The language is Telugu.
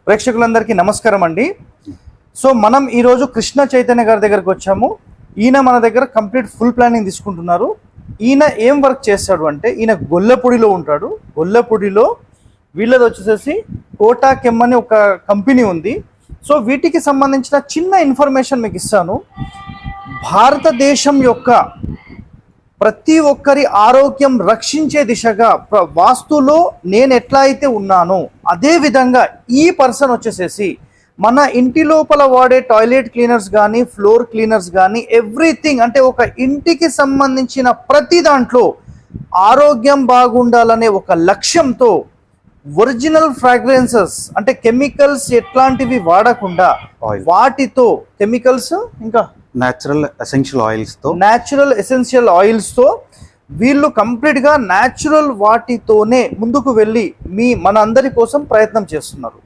ప్రేక్షకులందరికీ నమస్కారం అండి. సో మనం ఈరోజు కృష్ణ చైతన్య గారి దగ్గరకు వచ్చాము. ఈయన మన దగ్గర కంప్లీట్ ఫుల్ ప్లానింగ్ తీసుకుంటున్నారు. ఈయన ఏం వర్క్ చేస్తాడు అంటే ఈయన గొల్లపూడిలో ఉంటాడు. గొల్లపూడిలో వీళ్ళది వచ్చేసి కోటా కెమ్ అని ఒక కంపెనీ ఉంది. సో వీటికి సంబంధించిన చిన్న ఇన్ఫర్మేషన్ మీకు ఇస్తాను. భారతదేశం యొక్క ప్రతి ఒక్కరి ఆరోగ్యం రక్షించే దిశగా వాస్తులో నేను ఎట్లా అయితే ఉన్నానో అదే విధంగా ఈ పర్సన్ వచ్చేసేసి మన ఇంటి లోపల వాడే టాయిలెట్ క్లీనర్స్ కానీ ఫ్లోర్ క్లీనర్స్ కానీ ఎవ్రీథింగ్ అంటే ఒక ఇంటికి సంబంధించిన ప్రతి దాంట్లో ఆరోగ్యం బాగుండాలనే ఒక లక్ష్యంతో ఒరిజినల్ ఫ్రాగ్రెన్సెస్ అంటే కెమికల్స్ ఎట్లాంటివి వాడకుండా వాటితో కెమికల్స్ ఇంకా న్యాచురల్ ఎసెన్షియల్ ఆయిల్స్ తో వీళ్ళు కంప్లీట్ గా న్యాచురల్ వాటితోనే ముందుకు వెళ్ళి మన అందరి కోసం ప్రయత్నం చేస్తున్నారు.